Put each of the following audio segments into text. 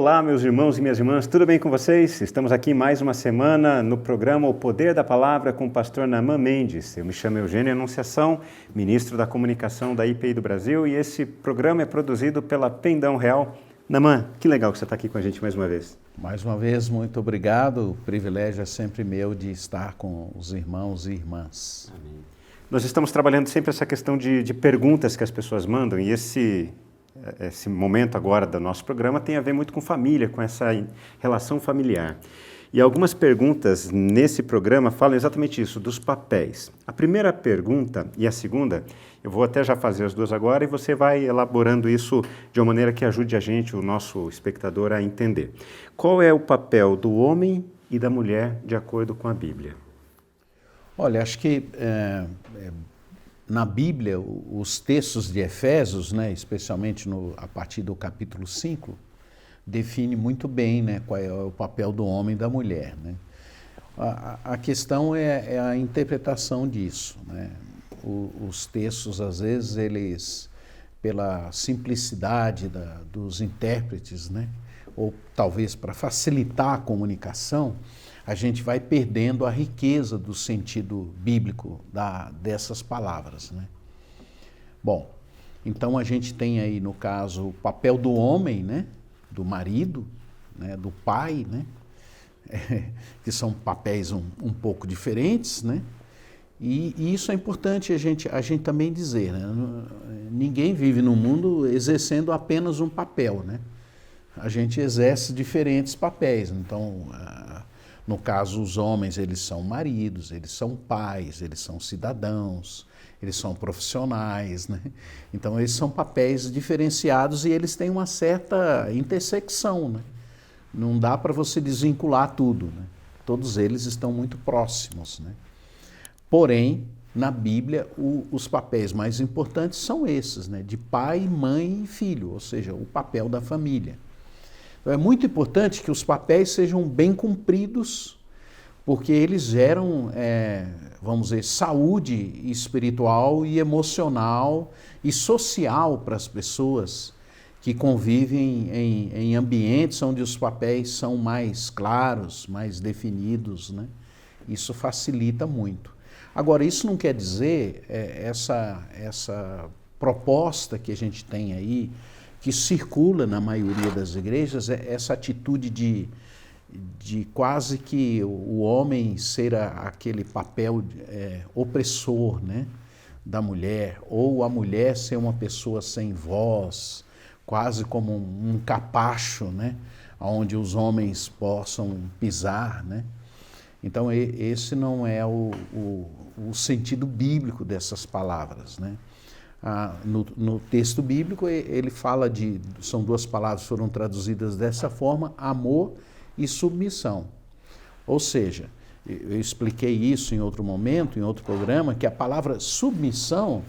Olá, meus irmãos e minhas irmãs, tudo bem com vocês? Estamos aqui mais uma semana no programa O Poder da Palavra com o pastor Naamã Mendes. Eu me chamo Eugênio Anunciação, ministro da comunicação da IPI do Brasil, e esse programa é produzido pela Pendão Real. Naamã, que legal que você está aqui com a gente mais uma vez. Mais uma vez, muito obrigado. O privilégio é sempre meu de estar com os irmãos e irmãs. Amém. Nós estamos trabalhando sempre essa questão de perguntas que as pessoas mandam, e esse momento agora do nosso programa tem a ver muito com família, com essa relação familiar. E algumas perguntas nesse programa falam exatamente isso, dos papéis. A primeira pergunta e a segunda, eu vou até já fazer as duas agora e você vai elaborando isso de uma maneira que ajude a gente, o nosso espectador, a entender. Qual é o papel do homem e da mulher de acordo com a Bíblia? Olha, acho que na Bíblia, os textos de Efésios, né, especialmente a partir do capítulo 5, define muito bem, né, qual é o papel do homem e da mulher. Né? A questão é a interpretação disso. Né? Os textos, às vezes, eles, pela simplicidade dos intérpretes, né, ou talvez para facilitar a comunicação, a gente vai perdendo a riqueza do sentido bíblico dessas palavras. Né? Bom, então a gente tem aí, no caso, o papel do homem, né? Do marido, né? Do pai, né? Que são papéis um pouco diferentes, né? E isso é importante a gente também dizer. Né? Ninguém vive no mundo exercendo apenas um papel. Né? A gente exerce diferentes papéis. Então, no caso, os homens, eles são maridos, eles são pais, eles são cidadãos, eles são profissionais, né? Então, eles são papéis diferenciados e eles têm uma certa intersecção, né? Não dá para você desvincular tudo, né? Todos eles estão muito próximos, né? Porém, na Bíblia, os papéis mais importantes são esses, né? De pai, mãe e filho, ou seja, o papel da família. Então, é muito importante que os papéis sejam bem cumpridos, porque eles geram, vamos dizer, saúde espiritual e emocional e social para as pessoas que convivem em ambientes onde os papéis são mais claros, mais definidos, né? Isso facilita muito. Agora, isso não quer dizer essa proposta que a gente tem aí, que circula na maioria das igrejas, essa atitude de quase que o homem ser aquele papel opressor, né, da mulher, ou a mulher ser uma pessoa sem voz, quase como um capacho, né, onde os homens possam pisar. Né? Então, esse não é o sentido bíblico dessas palavras. Né? No texto bíblico ele fala são duas palavras que foram traduzidas dessa forma, amor e submissão. Ou seja, eu expliquei isso em outro momento, em outro programa, que a palavra submissão,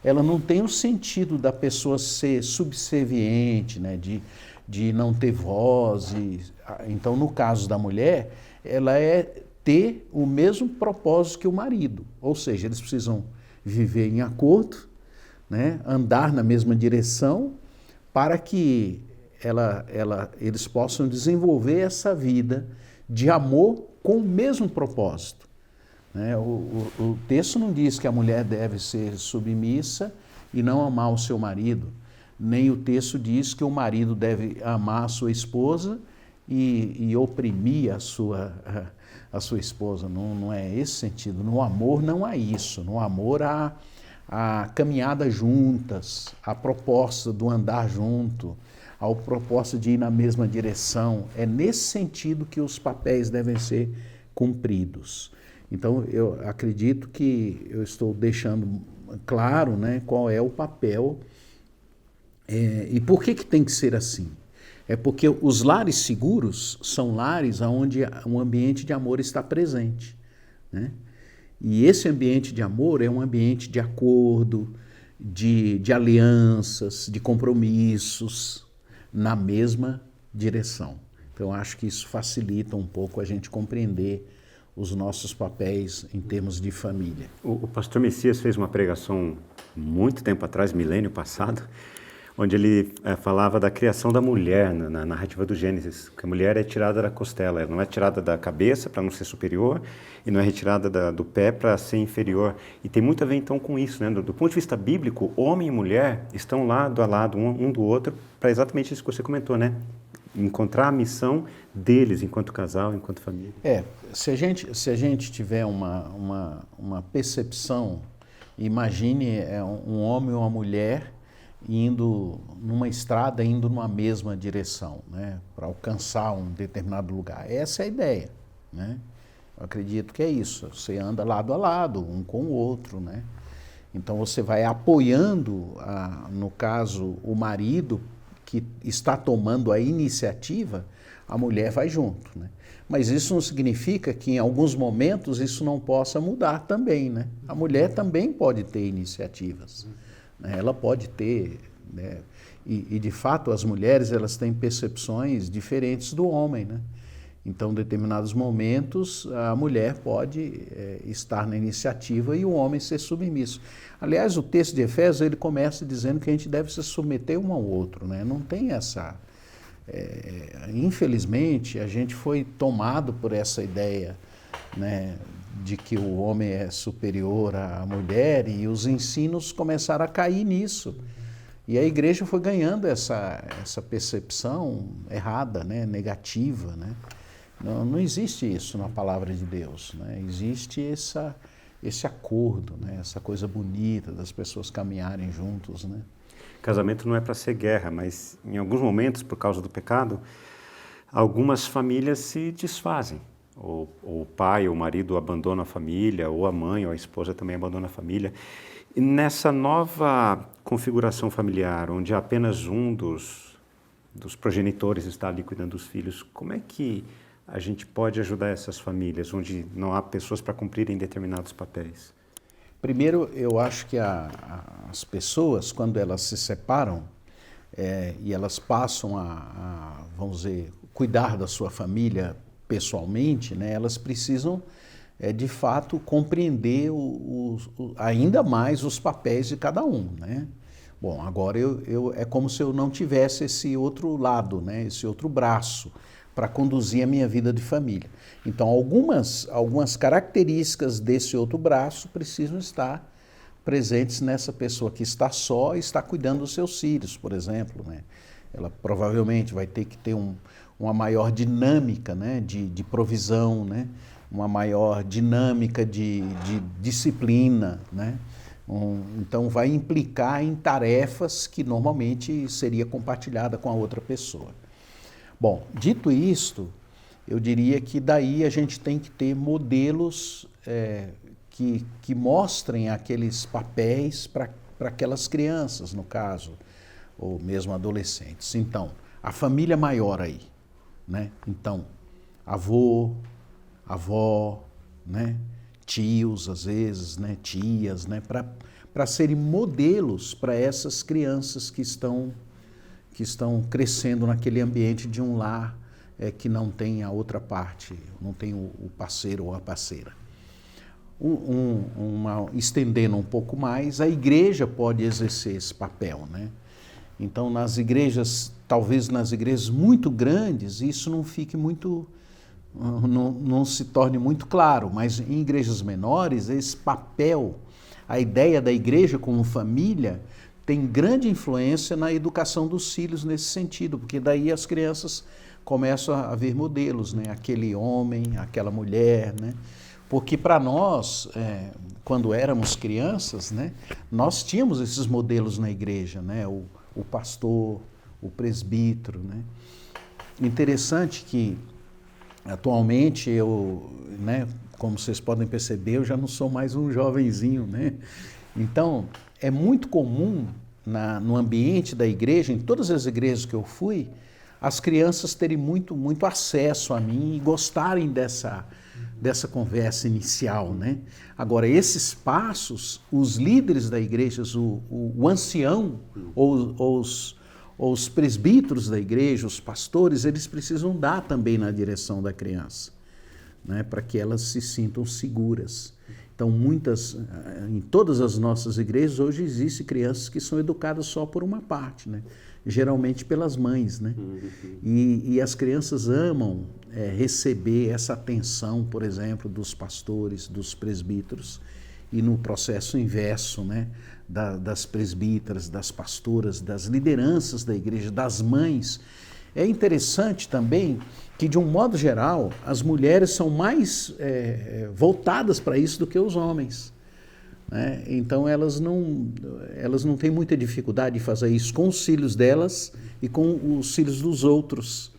ela não tem o sentido da pessoa ser subserviente, né, de não ter voz. Então, no caso da mulher, ela é ter o mesmo propósito que o marido. Ou seja, eles precisam viver em acordo, né, andar na mesma direção, para que eles possam desenvolver essa vida de amor com o mesmo propósito. Né? O texto não diz que a mulher deve ser submissa e não amar o seu marido, nem o texto diz que o marido deve amar a sua esposa e oprimir a sua esposa. Não é esse sentido. No amor não há isso. No amor há a caminhada juntas, a proposta do andar junto, a proposta de ir na mesma direção. É nesse sentido que os papéis devem ser cumpridos. Então, eu acredito que eu estou deixando claro, né, qual é o papel e por que tem que ser assim. É porque os lares seguros são lares onde um ambiente de amor está presente, né? E esse ambiente de amor é um ambiente de acordo, de alianças, de compromissos na mesma direção. Então, acho que isso facilita um pouco a gente compreender os nossos papéis em termos de família. O pastor Messias fez uma pregação muito tempo atrás, milênio passado, onde ele falava da criação da mulher na narrativa do Gênesis, que a mulher é tirada da costela, ela não é tirada da cabeça para não ser superior e não é retirada do pé para ser inferior. E tem muito a ver então com isso, né? Do ponto de vista bíblico, homem e mulher estão lado a lado, um do outro, para exatamente isso que você comentou, né? Encontrar a missão deles enquanto casal, enquanto família. Se a gente tiver uma percepção, imagine um homem ou uma mulher indo numa estrada, indo numa mesma direção, né, para alcançar um determinado lugar. Essa é a ideia, né? Eu acredito que é isso. Você anda lado a lado, um com o outro, né? Então você vai apoiando, no caso, o marido que está tomando a iniciativa, a mulher vai junto, né? Mas isso não significa que em alguns momentos isso não possa mudar também, né? A mulher também pode ter iniciativas, né? Ela pode ter, né? E de fato as mulheres elas têm percepções diferentes do homem, né? Então, em determinados momentos, a mulher pode estar na iniciativa e o homem ser submisso. Aliás, o texto de Efésios, ele começa dizendo que a gente deve se submeter um ao outro, né? Não tem essa... infelizmente, a gente foi tomado por essa ideia, né, de que o homem é superior à mulher e os ensinos começaram a cair nisso. E a igreja foi ganhando essa percepção errada, né, negativa, né? Não existe isso na palavra de Deus, né? Existe esse acordo, né? Essa coisa bonita das pessoas caminharem juntos, né? Casamento não é para ser guerra, mas em alguns momentos, por causa do pecado, algumas famílias se desfazem. O pai ou o marido abandona a família, ou a mãe ou a esposa também abandona a família. E nessa nova configuração familiar, onde apenas um dos progenitores está ali cuidando dos filhos, como é que a gente pode ajudar essas famílias, onde não há pessoas para cumprirem determinados papéis? Primeiro, eu acho que as pessoas, quando elas se separam e elas passam vamos dizer, cuidar da sua família pessoalmente, né, elas precisam, de fato, compreender ainda mais os papéis de cada um, né? Bom, agora é como se eu não tivesse esse outro lado, né, esse outro braço para conduzir a minha vida de família. Então, algumas características desse outro braço precisam estar presentes nessa pessoa que está só e está cuidando dos seus filhos, por exemplo, né? Ela provavelmente vai ter que ter uma maior dinâmica, né, de provisão, né? Uma maior dinâmica de disciplina, né? Então, vai implicar em tarefas que normalmente seria compartilhada com a outra pessoa. Bom, dito isto, eu diria que daí a gente tem que ter modelos que mostrem aqueles papéis para aquelas crianças, no caso, ou mesmo adolescentes. Então, a família maior aí, né? Então, avô, avó, né? Tios, às vezes, né? Tias, né? Para serem modelos para essas crianças que estão crescendo naquele ambiente de um lar que não tem a outra parte, não tem o parceiro ou a parceira. Estendendo um pouco mais, a igreja pode exercer esse papel, né? Então, nas igrejas, talvez nas igrejas muito grandes, isso não fique muito, não se torne muito claro, mas em igrejas menores, esse papel, a ideia da igreja como família, tem grande influência na educação dos filhos nesse sentido, porque daí as crianças começam a ver modelos, né? Aquele homem, aquela mulher, né? Porque para nós, quando éramos crianças, né, nós tínhamos esses modelos na igreja, né? O pastor, o presbítero, né? Interessante que atualmente né, como vocês podem perceber, eu já não sou mais um jovenzinho, né? Então, é muito comum no ambiente da igreja, em todas as igrejas que eu fui, as crianças terem muito acesso a mim e gostarem dessa conversa inicial, né? Agora, esses passos, os líderes da igreja, o ancião ou os presbíteros da igreja, os pastores, eles precisam dar também na direção da criança, né? Para que elas se sintam seguras. Então, em todas as nossas igrejas, hoje existem crianças que são educadas só por uma parte, né? Geralmente pelas mães, né? E as crianças amam receber essa atenção, por exemplo, dos pastores, dos presbíteros, e no processo inverso, né? Das presbíteras, das pastoras, das lideranças da igreja, das mães. É interessante também que, de um modo geral, as mulheres são mais voltadas para isso do que os homens, né? Então elas não têm muita dificuldade de fazer isso com os filhos delas e com os filhos dos outros,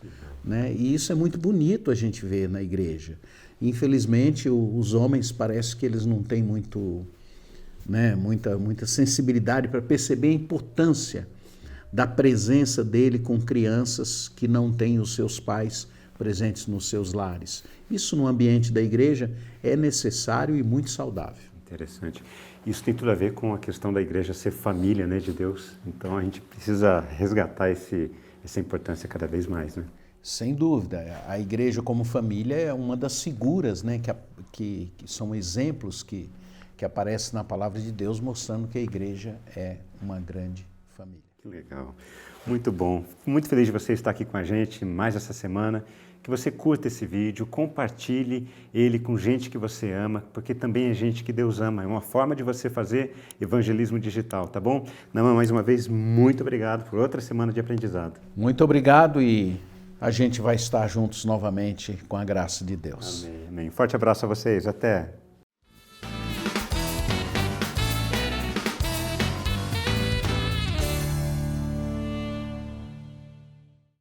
né? E isso é muito bonito a gente ver na igreja. Infelizmente, os homens parece que eles não têm muita sensibilidade para perceber a importância da presença dele com crianças que não têm os seus pais presentes nos seus lares. Isso no ambiente da igreja é necessário e muito saudável. Interessante. Isso tem tudo a ver com a questão da igreja ser família, né, de Deus. Então a gente precisa resgatar essa importância cada vez mais, né? Sem dúvida. A igreja como família é uma das figuras, né, que são exemplos que aparecem na palavra de Deus, mostrando que a igreja é uma grande família. Que legal. Muito bom. Muito feliz de você estar aqui com a gente mais essa semana. Que você curta esse vídeo, compartilhe ele com gente que você ama, porque também é gente que Deus ama. É uma forma de você fazer evangelismo digital, tá bom? Naaman, mais uma vez, muito obrigado por outra semana de aprendizado. Muito obrigado e a gente vai estar juntos novamente com a graça de Deus. Amém. Amém. Forte abraço a vocês. Até.